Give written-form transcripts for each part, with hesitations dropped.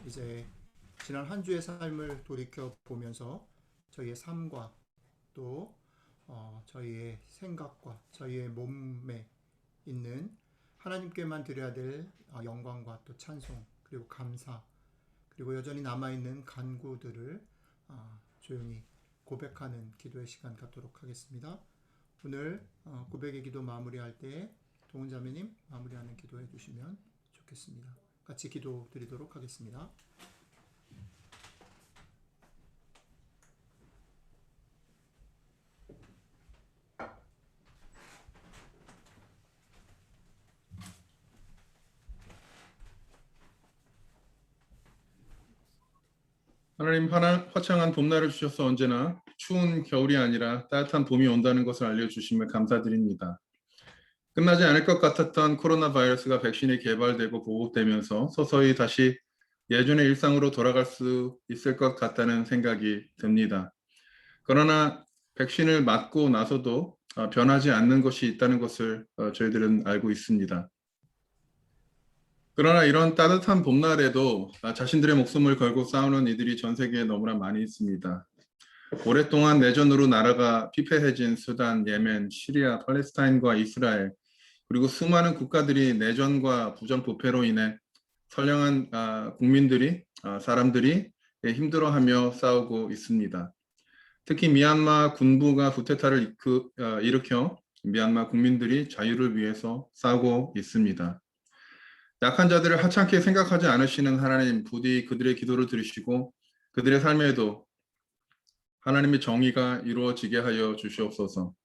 이제 지난 한 주의 삶을 돌이켜 보면서 저희의 삶과 또 저희의 생각과 저희의 몸에 있는 하나님께만 드려야 될 영광과 또 찬송 그리고 감사 그리고 여전히 남아있는 간구들을 조용히 고백하는 기도의 시간 갖도록 하겠습니다. 오늘 고백의 기도 마무리할 때 동훈자매님 마무리하는 기도해 주시면 좋겠습니다. 같이 기도 드리도록 하겠습니다. 하나님, 화창한 봄날을 주셔서 언제나 추운 겨울이 아니라 따뜻한 봄이 온다는 것을 알려주심을 감사드립니다. 끝나지 않을 것 같았던 코로나 바이러스가 백신이 개발되고 보급되면서 서서히 다시 예전의 일상으로 돌아갈 수 있을 것 같다는 생각이 듭니다. 그러나 백신을 맞고 나서도 변하지 않는 것이 있다는 것을 저희들은 알고 있습니다. 그러나 이런 따뜻한 봄날에도 자신들의 목숨을 걸고 싸우는 이들이 전 세계에 너무나 많이 있습니다. 오랫동안 내전으로 나라가 피폐해진 수단, 예멘, 시리아, 팔레스타인과 이스라엘, 그리고 수많은 국가들이 내전과 부정부패로 인해 선량한 국민들이, 사람들이 힘들어하며 싸우고 있습니다. 특히 미얀마 군부가 쿠데타를 일으켜 미얀마 국민들이 자유를 위해서 싸우고 있습니다. 약한 자들을 하찮게 생각하지 않으시는 하나님, 부디 그들의 기도를 들으시고 그들의 삶에도 하나님의 정의가 이루어지게 하여 주시옵소서.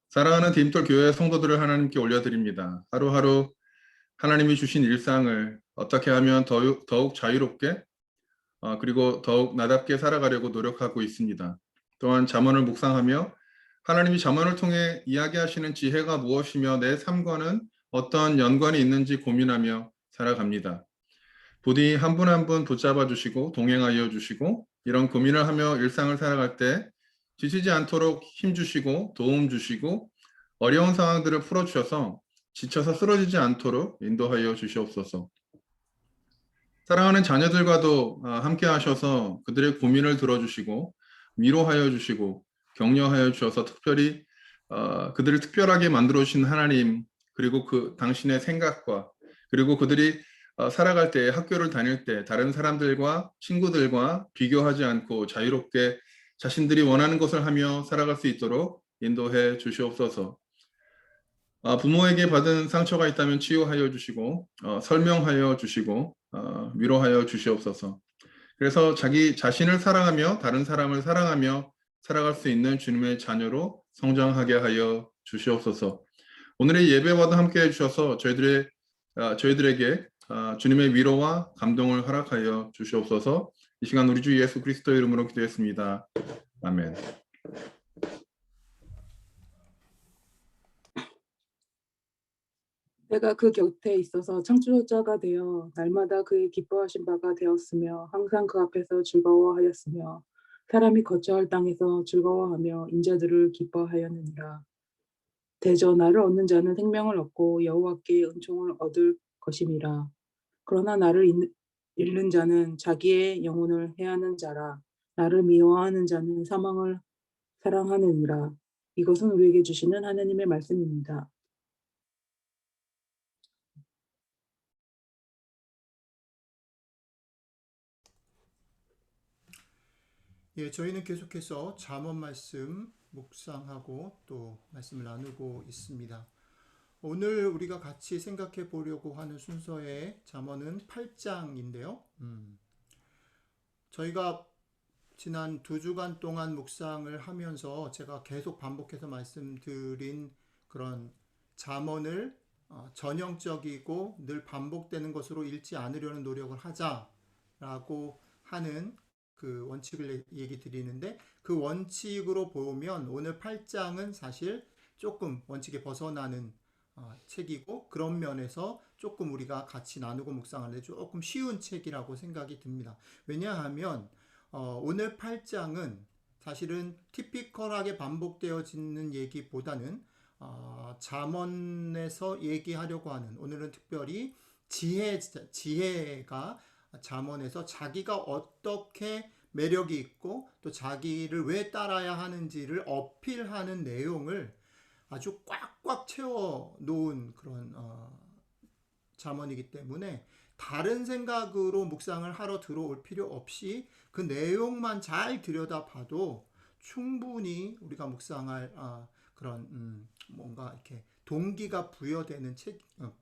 사랑하는 디딤돌 교회 성도들을 하나님께 올려드립니다. 하루하루 하나님이 주신 일상을 어떻게 하면 더욱 자유롭게 그리고 더욱 나답게 살아가려고 노력하고 있습니다. 또한 잠언을 묵상하며 하나님이 잠언을 통해 이야기하시는 지혜가 무엇이며 내 삶과는 어떤 연관이 있는지 고민하며 살아갑니다. 부디 한 분 한 분 붙잡아 주시고 동행하여 주시고 이런 고민을 하며 일상을 살아갈 때 지치지 않도록 힘 주시고 도움 주시고 어려운 상황들을 풀어주셔서 지쳐서 쓰러지지 않도록 인도하여 주시옵소서. 사랑하는 자녀들과도 함께 하셔서 그들의 고민을 들어주시고 위로하여 주시고 격려하여 주셔서 특별히 그들을 특별하게 만들어 주신 하나님 그리고 그 당신의 생각과 그리고 그들이 살아갈 때 학교를 다닐 때 다른 사람들과 친구들과 비교하지 않고 자유롭게 자신들이 원하는 것을 하며 살아갈 수 있도록 인도해 주시옵소서. 부모에게 받은 상처가 있다면 치유하여 주시고 설명하여 주시고 위로하여 주시옵소서. 그래서 자기 자신을 사랑하며 다른 사람을 사랑하며 살아갈 수 있는 주님의 자녀로 성장하게 하여 주시옵소서. 오늘의 예배와도 함께 해주셔서 저희들에게 주님의 위로와 감동을 허락하여 주시옵소서. 이 시간 우리 주 예수 그리스도의 이름으로 기도했습니다. 아멘. 내가 그 곁에 있어서 창조자가 되어 날마다 그의 기뻐하신 바가 되었으며 항상 그 앞에서 즐거워하였으며 사람이 거처할 땅에서 즐거워하며 인자들을 기뻐하였느니라. 대저 나를 얻는 자는 생명을 얻고 여호와께 은총을 얻을 것임이라. 그러나 나를 잃는 자는 자기의 영혼을 해하는 자라. 나를 미워하는 자는 사망을 사랑하느니라. 이것은 우리에게 주시는 하나님의 말씀입니다. 예, 저희는 계속해서 잠언 말씀 묵상하고 또 말씀을 나누고 있습니다. 오늘 우리가 같이 생각해 보려고 하는 순서의 잠언은 8장인데요. 저희가 지난 2주간 동안 묵상을 하면서 제가 계속 반복해서 말씀드린 그런 잠언을 전형적이고 늘 반복되는 것으로 읽지 않으려는 노력을 하자라고 하는 그 원칙을 얘기 드리는데 그 원칙으로 보면 오늘 8장은 사실 조금 원칙에 벗어나는 책이고 그런 면에서 조금 우리가 같이 나누고 묵상하는데 조금 쉬운 책이라고 생각이 듭니다. 왜냐하면 오늘 8장은 사실은 티피컬하게 반복되어지는 얘기보다는 잠언에서 얘기하려고 하는 오늘은 특별히 지혜가 잠언에서 자기가 어떻게 매력이 있고 또 자기를 왜 따라야 하는지를 어필하는 내용을 아주 꽉꽉 채워 놓은 그런 잠언이기 때문에 다른 생각으로 묵상을 하러 들어올 필요 없이 그 내용만 잘 들여다봐도 충분히 우리가 묵상할 그런 뭔가 이렇게 동기가 부여되는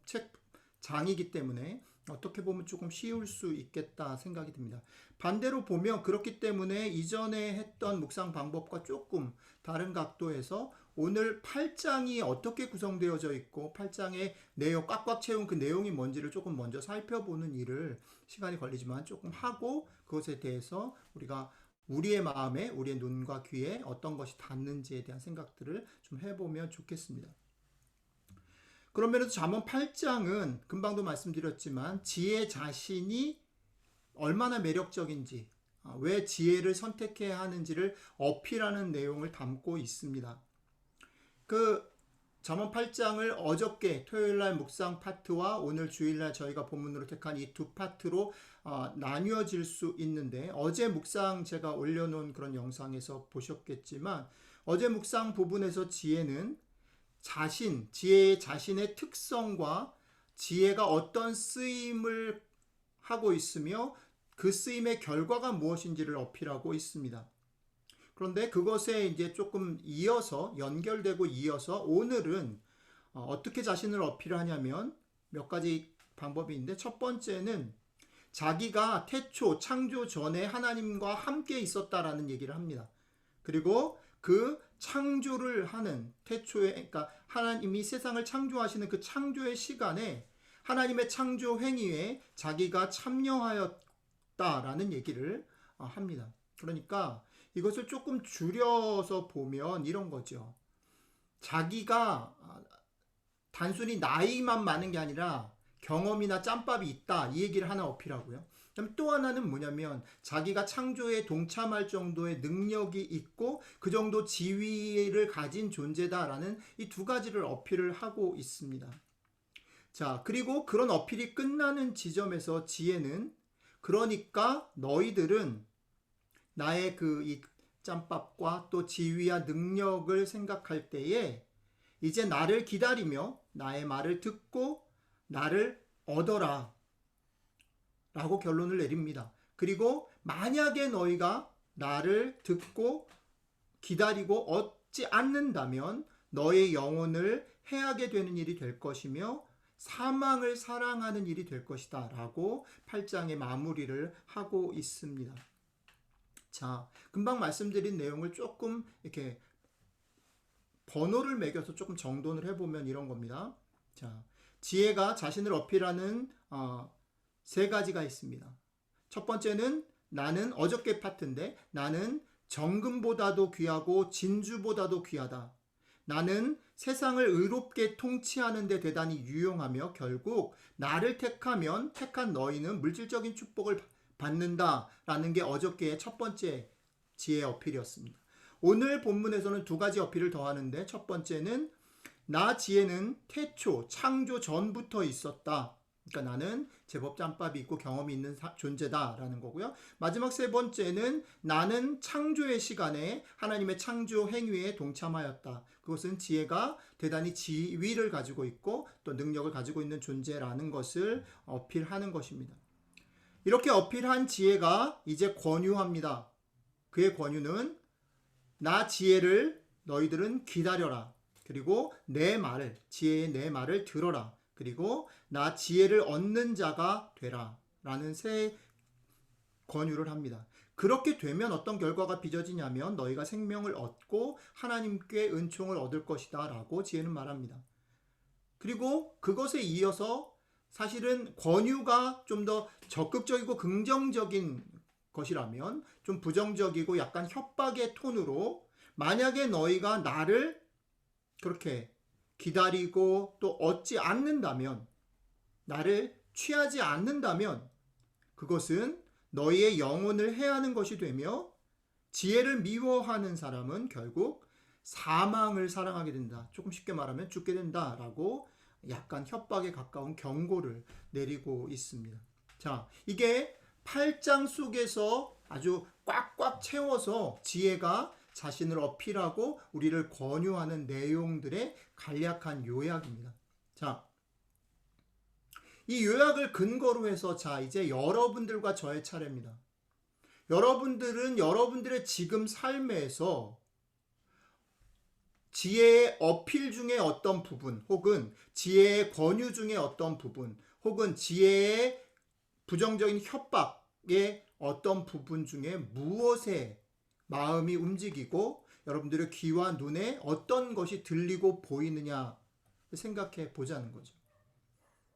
책장이기 때문에 어떻게 보면 조금 쉬울 수 있겠다 생각이 듭니다. 반대로 보면 그렇기 때문에 이전에 했던 묵상 방법과 조금 다른 각도에서 오늘 8장이 어떻게 구성되어져 있고 8장의 내용 꽉꽉 채운 그 내용이 뭔지를 조금 먼저 살펴보는 일을 시간이 걸리지만 조금 하고 그것에 대해서 우리가 우리의 마음에 우리의 눈과 귀에 어떤 것이 닿는지에 대한 생각들을 좀 해보면 좋겠습니다. 그런 면에서 잠언 8장은 금방도 말씀드렸지만 지혜 자신이 얼마나 매력적인지 왜 지혜를 선택해야 하는지를 어필하는 내용을 담고 있습니다. 그 잠언 8장을 어저께 토요일날 묵상 파트와 오늘 주일날 저희가 본문으로 택한 이 두 파트로 나뉘어질 수 있는데 어제 묵상 제가 올려놓은 그런 영상에서 보셨겠지만 어제 묵상 부분에서 지혜는 지혜의 자신의 특성과 지혜가 어떤 쓰임을 하고 있으며 그 쓰임의 결과가 무엇인지를 어필하고 있습니다. 그런데 그것에 이제 조금 연결되고 이어서 오늘은 어떻게 자신을 어필하냐면 몇 가지 방법이 있는데 첫 번째는 자기가 태초 창조 전에 하나님과 함께 있었다라는 얘기를 합니다. 그리고 그 창조를 하는 태초에 그러니까 하나님이 세상을 창조하시는 그 창조의 시간에 하나님의 창조 행위에 자기가 참여하였다라는 얘기를 합니다. 그러니까 이것을 조금 줄여서 보면 이런 거죠. 자기가 단순히 나이만 많은 게 아니라 경험이나 짬밥이 있다 이 얘기를 하나 어필하고요. 그다음 또 하나는 뭐냐면 자기가 창조에 동참할 정도의 능력이 있고 그 정도 지위를 가진 존재다라는 이 두 가지를 어필을 하고 있습니다. 자, 그리고 그런 어필이 끝나는 지점에서 지혜는 그러니까 너희들은 나의 이 짬밥과 또 지위와 능력을 생각할 때에 이제 나를 기다리며 나의 말을 듣고 나를 얻어라 라고 결론을 내립니다. 그리고 만약에 너희가 나를 듣고 기다리고 얻지 않는다면 너의 영혼을 해하게 되는 일이 될 것이며 사망을 사랑하는 일이 될 것이다 라고 8장의 마무리를 하고 있습니다. 자, 금방 말씀드린 내용을 조금 이렇게 번호를 매겨서 조금 정돈을 해보면 이런 겁니다. 자, 지혜가 자신을 어필하는 세 가지가 있습니다. 첫 번째는 나는 어저께 파트인데 나는 정금보다도 귀하고 진주보다도 귀하다. 나는 세상을 의롭게 통치하는 데 대단히 유용하며 결국 나를 택한 너희는 물질적인 축복을 받는다라는 게 어저께의 첫 번째 지혜의 어필이었습니다. 오늘 본문에서는 두 가지 어필을 더하는데 첫 번째는 나 지혜는 태초 창조 전부터 있었다. 그러니까 나는 제법 짬밥이 있고 경험이 있는 존재다라는 거고요. 마지막 세 번째는 나는 창조의 시간에 하나님의 창조 행위에 동참하였다. 그것은 지혜가 대단히 지위를 가지고 있고 또 능력을 가지고 있는 존재라는 것을 어필하는 것입니다. 이렇게 어필한 지혜가 이제 권유합니다. 그의 권유는 나 지혜를 너희들은 기다려라. 그리고 지혜의 내 말을 들어라. 그리고 나 지혜를 얻는 자가 되라. 라는 세 권유를 합니다. 그렇게 되면 어떤 결과가 빚어지냐면 너희가 생명을 얻고 하나님께 은총을 얻을 것이다 라고 지혜는 말합니다. 그리고 그것에 이어서 사실은 권유가 좀 더 적극적이고 긍정적인 것이라면 좀 부정적이고 약간 협박의 톤으로 만약에 너희가 나를 그렇게 기다리고 또 얻지 않는다면 나를 취하지 않는다면 그것은 너희의 영혼을 해하는 것이 되며 지혜를 미워하는 사람은 결국 사망을 사랑하게 된다. 조금 쉽게 말하면 죽게 된다라고 약간 협박에 가까운 경고를 내리고 있습니다. 자, 이게 8장 속에서 아주 꽉꽉 채워서 지혜가 자신을 어필하고 우리를 권유하는 내용들의 간략한 요약입니다. 자, 이 요약을 근거로 해서 자, 이제 여러분들과 저의 차례입니다. 여러분들은 여러분들의 지금 삶에서 지혜의 어필 중에 어떤 부분, 혹은 지혜의 권유 중에 어떤 부분, 혹은 지혜의 부정적인 협박의 어떤 부분 중에 무엇에 마음이 움직이고 여러분들의 귀와 눈에 어떤 것이 들리고 보이느냐 생각해 보자는 거죠.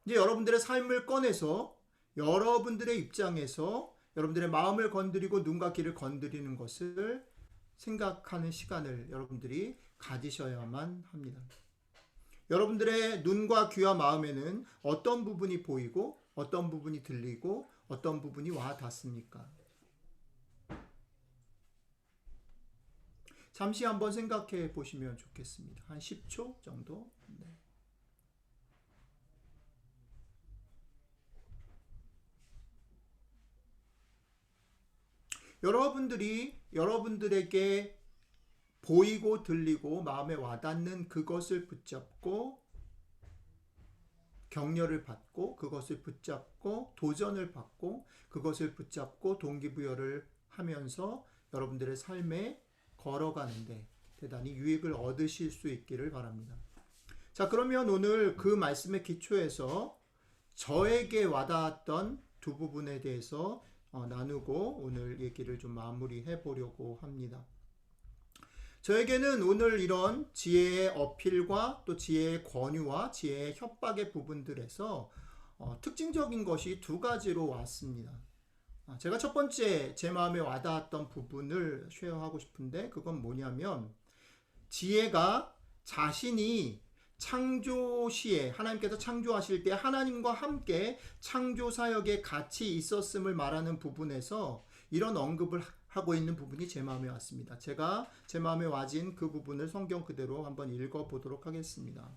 이제 여러분들의 삶을 꺼내서 여러분들의 입장에서 여러분들의 마음을 건드리고 눈과 귀를 건드리는 것을 생각하는 시간을 여러분들이 가지셔야만 합니다. 여러분들의 눈과 귀와 마음에는 어떤 부분이 보이고 어떤 부분이 들리고 어떤 부분이 와 닿습니까? 잠시 한번 생각해 보시면 좋겠습니다. 한 10초 정도. 네. 여러분들이 여러분들에게 보이고 들리고 마음에 와닿는 그것을 붙잡고 격려를 받고 그것을 붙잡고 도전을 받고 그것을 붙잡고 동기부여를 하면서 여러분들의 삶에 걸어가는데 대단히 유익을 얻으실 수 있기를 바랍니다. 자, 그러면 오늘 그 말씀의 기초에서 저에게 와닿았던 두 부분에 대해서 나누고 오늘 얘기를 좀 마무리해 보려고 합니다. 저에게는 오늘 이런 지혜의 어필과 또 지혜의 권유와 지혜의 협박의 부분들에서 특징적인 것이 두 가지로 왔습니다. 제가 첫 번째 제 마음에 와닿았던 부분을 쉐어하고 싶은데 그건 뭐냐면 지혜가 자신이 창조 시에 하나님께서 창조하실 때 하나님과 함께 창조 사역에 같이 있었음을 말하는 부분에서 이런 언급을 하고 있는 부분이 제 마음에 왔습니다. 제가 제 마음에 와진 그 부분을 성경 그대로 한번 읽어보도록 하겠습니다.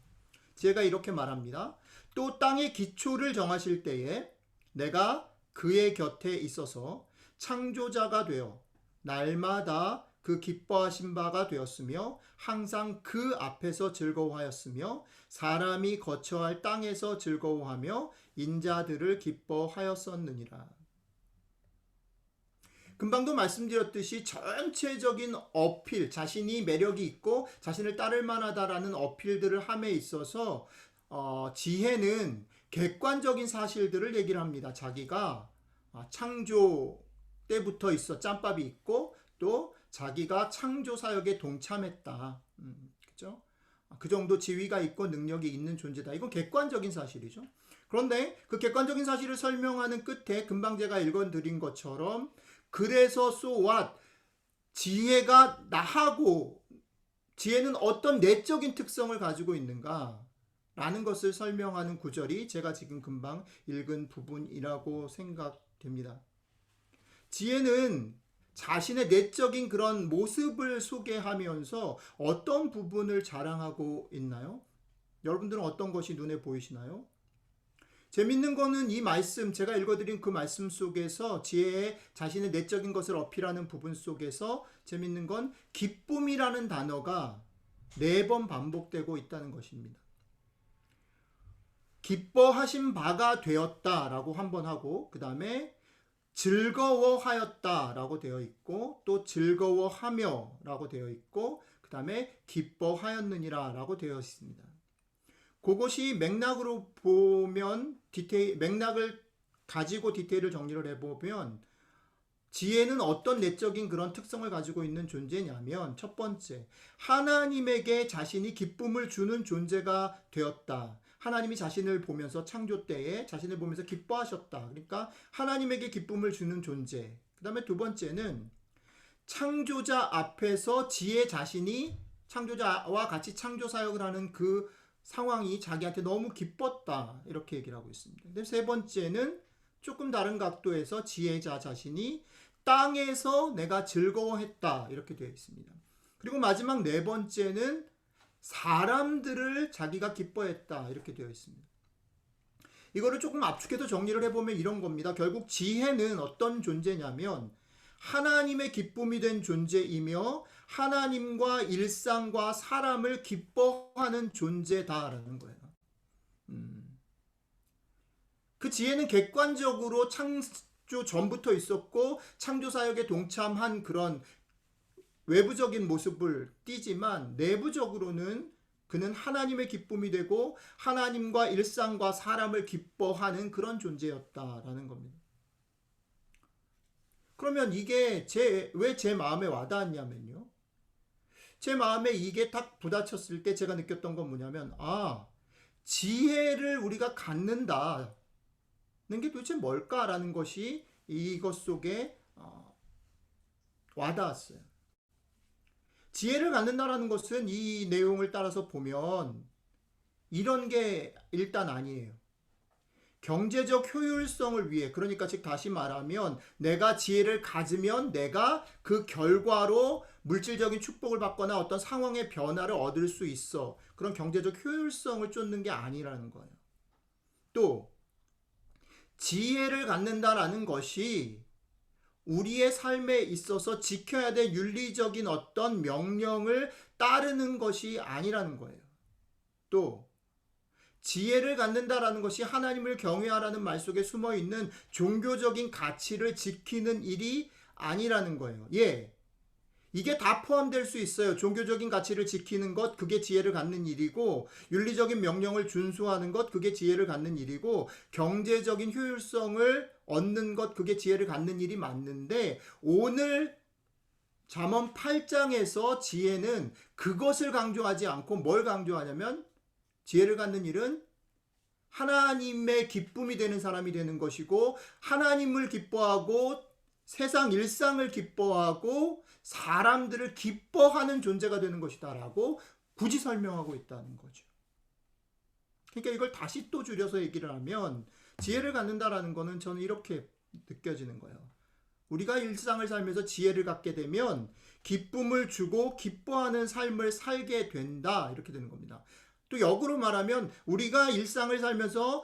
지혜가 이렇게 말합니다. 또 땅의 기초를 정하실 때에 내가 그의 곁에 있어서 창조자가 되어 날마다 그 기뻐하신 바가 되었으며 항상 그 앞에서 즐거워하였으며 사람이 거처할 땅에서 즐거워하며 인자들을 기뻐하였었느니라. 금방도 말씀드렸듯이 전체적인 어필, 자신이 매력이 있고 자신을 따를 만하다라는 어필들을 함에 있어서 지혜는 객관적인 사실들을 얘기를 합니다. 자기가 창조 때부터 짬밥이 있고 또 자기가 창조 사역에 동참했다. 그죠? 그 정도 지위가 있고 능력이 있는 존재다. 이건 객관적인 사실이죠. 그런데 그 객관적인 사실을 설명하는 끝에 금방 제가 읽어드린 것처럼 그래서 so what? 지혜가 나하고 지혜는 어떤 내적인 특성을 가지고 있는가? 라는 것을 설명하는 구절이 제가 지금 금방 읽은 부분이라고 생각됩니다. 지혜는 자신의 내적인 그런 모습을 소개하면서 어떤 부분을 자랑하고 있나요? 여러분들은 어떤 것이 눈에 보이시나요? 재밌는 거는 이 말씀, 제가 읽어드린 그 말씀 속에서 지혜의 자신의 내적인 것을 어필하는 부분 속에서 재밌는 건 기쁨이라는 단어가 4번 반복되고 있다는 것입니다. 기뻐하신 바가 되었다라고 한 번 하고 그 다음에 즐거워하였다라고 되어 있고 또 즐거워하며라고 되어 있고 그 다음에 기뻐하였느니라라고 되어 있습니다. 그것이 맥락으로 보면 맥락을 가지고 디테일을 정리를 해보면 지혜는 어떤 내적인 그런 특성을 가지고 있는 존재냐면 첫 번째, 하나님에게 자신이 기쁨을 주는 존재가 되었다. 하나님이 자신을 보면서 창조 때에 자신을 보면서 기뻐하셨다. 그러니까 하나님에게 기쁨을 주는 존재. 그 다음에 두 번째는 창조자 앞에서 지혜 자신이 창조자와 같이 창조 사역을 하는 그 상황이 자기한테 너무 기뻤다. 이렇게 얘기를 하고 있습니다. 근데 세 번째는 조금 다른 각도에서 지혜자 자신이 땅에서 내가 즐거워했다. 이렇게 되어 있습니다. 그리고 마지막 네 번째는 사람들을 자기가 기뻐했다. 이렇게 되어 있습니다. 이거를 조금 압축해서 정리를 해보면 이런 겁니다. 결국 지혜는 어떤 존재냐면 하나님의 기쁨이 된 존재이며 하나님과 일상과 사람을 기뻐하는 존재다라는 거예요. 그 지혜는 객관적으로 창조 전부터 있었고 창조 사역에 동참한 그런 외부적인 모습을 띠지만 내부적으로는 그는 하나님의 기쁨이 되고 하나님과 일상과 사람을 기뻐하는 그런 존재였다라는 겁니다. 그러면 이게 왜 제 마음에 와닿았냐면요. 제 마음에 이게 딱 부딪혔을 때 제가 느꼈던 건 뭐냐면 지혜를 우리가 갖는다는 게 도대체 뭘까라는 것이 이것 속에 와닿았어요. 지혜를 갖는다라는 것은 이 내용을 따라서 보면 이런 게 일단 아니에요. 경제적 효율성을 위해, 그러니까 즉 다시 말하면 내가 지혜를 가지면 내가 그 결과로 물질적인 축복을 받거나 어떤 상황의 변화를 얻을 수 있어. 그런 경제적 효율성을 쫓는 게 아니라는 거예요. 또 지혜를 갖는다라는 것이 우리의 삶에 있어서 지켜야 될 윤리적인 어떤 명령을 따르는 것이 아니라는 거예요. 또 지혜를 갖는다라는 것이 하나님을 경외하라는 말 속에 숨어 있는 종교적인 가치를 지키는 일이 아니라는 거예요. 이게 다 포함될 수 있어요. 종교적인 가치를 지키는 것, 그게 지혜를 갖는 일이고, 윤리적인 명령을 준수하는 것, 그게 지혜를 갖는 일이고, 경제적인 효율성을 얻는 것, 그게 지혜를 갖는 일이 맞는데, 오늘 잠언 8장에서 지혜는 그것을 강조하지 않고 뭘 강조하냐면, 지혜를 갖는 일은 하나님의 기쁨이 되는 사람이 되는 것이고, 하나님을 기뻐하고 세상 일상을 기뻐하고 사람들을 기뻐하는 존재가 되는 것이다 라고 굳이 설명하고 있다는 거죠. 그러니까 이걸 다시 또 줄여서 얘기를 하면 지혜를 갖는다라는 거는 저는 이렇게 느껴지는 거예요. 우리가 일상을 살면서 지혜를 갖게 되면 기쁨을 주고 기뻐하는 삶을 살게 된다, 이렇게 되는 겁니다. 또 역으로 말하면 우리가 일상을 살면서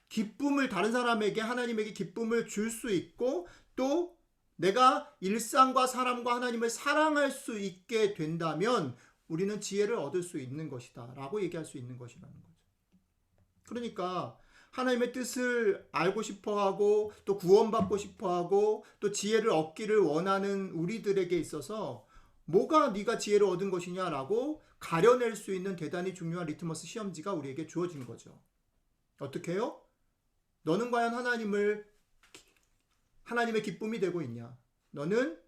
기쁨을, 다른 사람에게, 하나님에게 기쁨을 줄 수 있고, 또 내가 일상과 사람과 하나님을 사랑할 수 있게 된다면 우리는 지혜를 얻을 수 있는 것이다 라고 얘기할 수 있는 것이라는 거죠. 그러니까 하나님의 뜻을 알고 싶어하고 또 구원받고 싶어하고 또 지혜를 얻기를 원하는 우리들에게 있어서 뭐가 네가 지혜를 얻은 것이냐라고 가려낼 수 있는 대단히 중요한 리트머스 시험지가 우리에게 주어진 거죠. 어떻게 해요? 너는 과연 하나님의 기쁨이 되고 있냐? 너는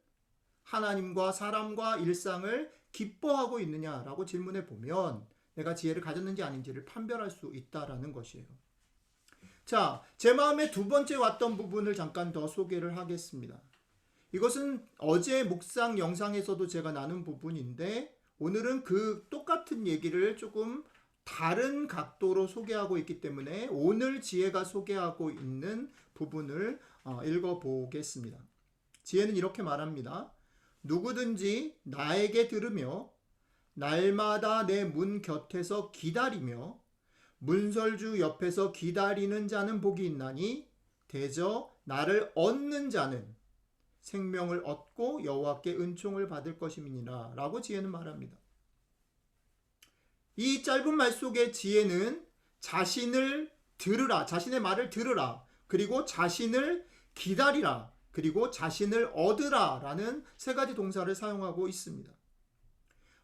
하나님과 사람과 일상을 기뻐하고 있느냐라고 질문해 보면 내가 지혜를 가졌는지 아닌지를 판별할 수 있다라는 것이에요. 자, 제 마음에 두 번째 왔던 부분을 잠깐 더 소개를 하겠습니다. 이것은 어제 묵상 영상에서도 제가 나눈 부분인데 오늘은 그 똑같은 얘기를 조금 다른 각도로 소개하고 있기 때문에 오늘 지혜가 소개하고 있는 부분을 읽어보겠습니다. 지혜는 이렇게 말합니다. 누구든지 나에게 들으며 날마다 내 문 곁에서 기다리며 문설주 옆에서 기다리는 자는 복이 있나니 대저 나를 얻는 자는 생명을 얻고 여호와께 은총을 받을 것임이니라 라고 지혜는 말합니다. 이 짧은 말 속에 지혜는 자신을 들으라, 자신의 말을 들으라, 그리고 자신을 기다리라, 그리고 자신을 얻으라 라는 세 가지 동사를 사용하고 있습니다.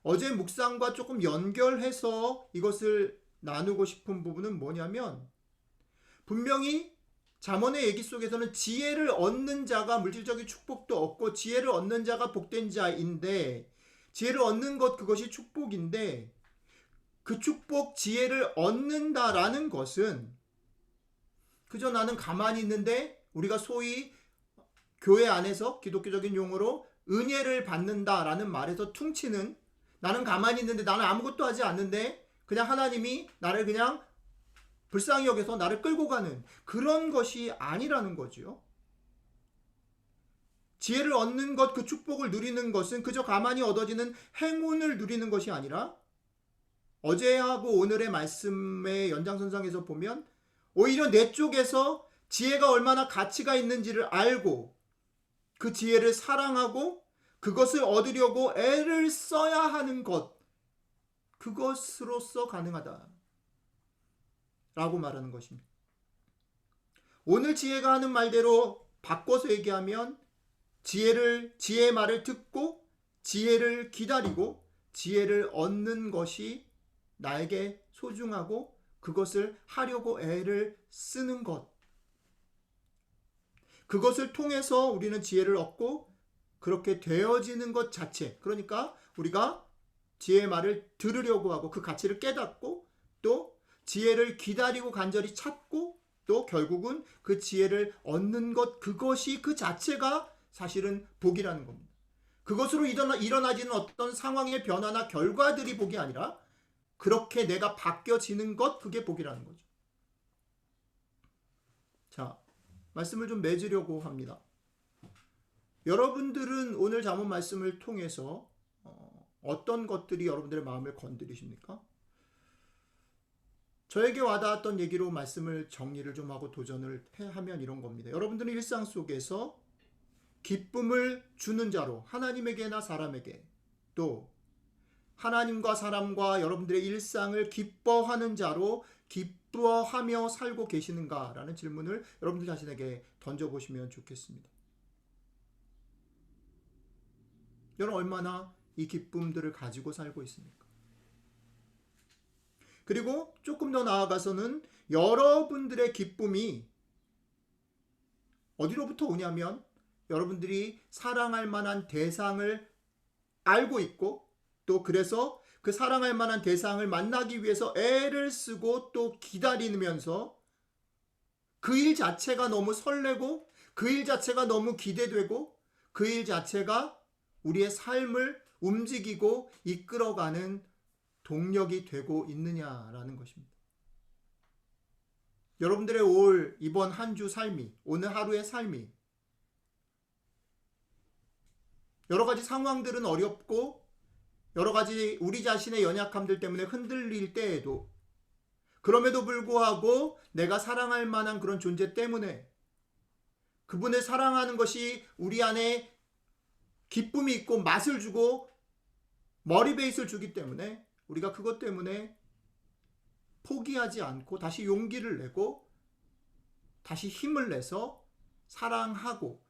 어제 묵상과 조금 연결해서 이것을 나누고 싶은 부분은 뭐냐면 분명히 잠언의 얘기 속에서는 지혜를 얻는 자가 물질적인 축복도 얻고 지혜를 얻는 자가 복된 자인데 지혜를 얻는 것 그것이 축복인데 그 축복 지혜를 얻는다라는 것은 그저 나는 가만히 있는데 우리가 소위 교회 안에서 기독교적인 용어로 은혜를 받는다라는 말에서 퉁치는 나는 가만히 있는데 나는 아무것도 하지 않는데 그냥 하나님이 나를 그냥 불쌍히 여겨서 나를 끌고 가는 그런 것이 아니라는 거죠. 지혜를 얻는 것, 그 축복을 누리는 것은 그저 가만히 얻어지는 행운을 누리는 것이 아니라 어제하고 오늘의 말씀의 연장선상에서 보면 오히려 내 쪽에서 지혜가 얼마나 가치가 있는지를 알고 그 지혜를 사랑하고 그것을 얻으려고 애를 써야 하는 것, 그것으로서 가능하다 라고 말하는 것입니다. 오늘 지혜가 하는 말대로 바꿔서 얘기하면 지혜의 말을 듣고 지혜를 기다리고 지혜를 얻는 것이 나에게 소중하고 그것을 하려고 애를 쓰는 것. 그것을 통해서 우리는 지혜를 얻고 그렇게 되어지는 것 자체. 그러니까 우리가 지혜의 말을 들으려고 하고 그 가치를 깨닫고 또 지혜를 기다리고 간절히 찾고 또 결국은 그 지혜를 얻는 것, 그것이 그 자체가 사실은 복이라는 겁니다. 그것으로 일어나지는 어떤 상황의 변화나 결과들이 복이 아니라 그렇게 내가 바뀌어지는 것, 그게 복이라는 거죠. 자, 말씀을 좀 맺으려고 합니다. 여러분들은 오늘 잠언 말씀을 통해서 어떤 것들이 여러분들의 마음을 건드리십니까? 저에게 와닿았던 얘기로 말씀을 정리를 좀 하고 도전을 하면 이런 겁니다. 여러분들은 일상 속에서 기쁨을 주는 자로 하나님에게나 사람에게 또 하나님과 사람과 여러분들의 일상을 기뻐하는 자로 기뻐하며 살고 계시는가라는 질문을 여러분들 자신에게 던져보시면 좋겠습니다. 여러분 얼마나 이 기쁨들을 가지고 살고 있습니까? 그리고 조금 더 나아가서는 여러분들의 기쁨이 어디로부터 오냐면 여러분들이 사랑할 만한 대상을 알고 있고 또 그래서 그 사랑할 만한 대상을 만나기 위해서 애를 쓰고 또 기다리면서 그 일 자체가 너무 설레고 그 일 자체가 너무 기대되고 그 일 자체가 우리의 삶을 움직이고 이끌어가는 동력이 되고 있느냐라는 것입니다. 여러분들의 이번 한 주 삶이, 오늘 하루의 삶이 여러 가지 상황들은 어렵고 여러 가지 우리 자신의 연약함들 때문에 흔들릴 때에도 그럼에도 불구하고 내가 사랑할 만한 그런 존재 때문에 그분을 사랑하는 것이 우리 안에 기쁨이 있고 맛을 주고 머리베이스를 주기 때문에 우리가 그것 때문에 포기하지 않고 다시 용기를 내고 다시 힘을 내서 사랑하고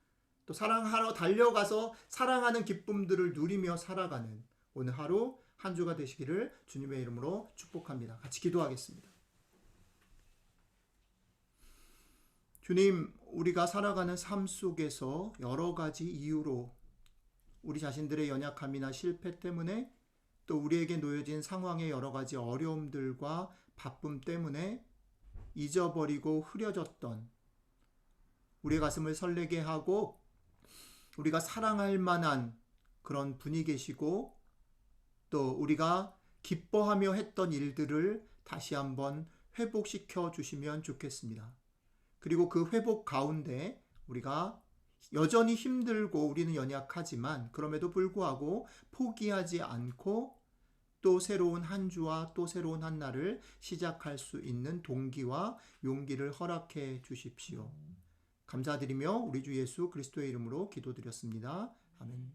또 사랑하러 달려가서 사랑하는 기쁨들을 누리며 살아가는 오늘 하루 한 주가 되시기를 주님의 이름으로 축복합니다. 같이 기도하겠습니다. 주님, 우리가 살아가는 삶 속에서 여러 가지 이유로 우리 자신들의 연약함이나 실패 때문에 또 우리에게 놓여진 상황의 여러 가지 어려움들과 바쁨 때문에 잊어버리고 흐려졌던 우리의 가슴을 설레게 하고 우리가 사랑할 만한 그런 분이 계시고 또 우리가 기뻐하며 했던 일들을 다시 한번 회복시켜 주시면 좋겠습니다. 그리고 그 회복 가운데 우리가 여전히 힘들고 우리는 연약하지만 그럼에도 불구하고 포기하지 않고 또 새로운 한 주와 또 새로운 한 날을 시작할 수 있는 동기와 용기를 허락해 주십시오. 감사드리며 우리 주 예수 그리스도의 이름으로 기도드렸습니다. 아멘.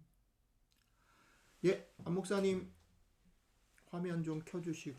안 목사님 화면 좀 켜주시고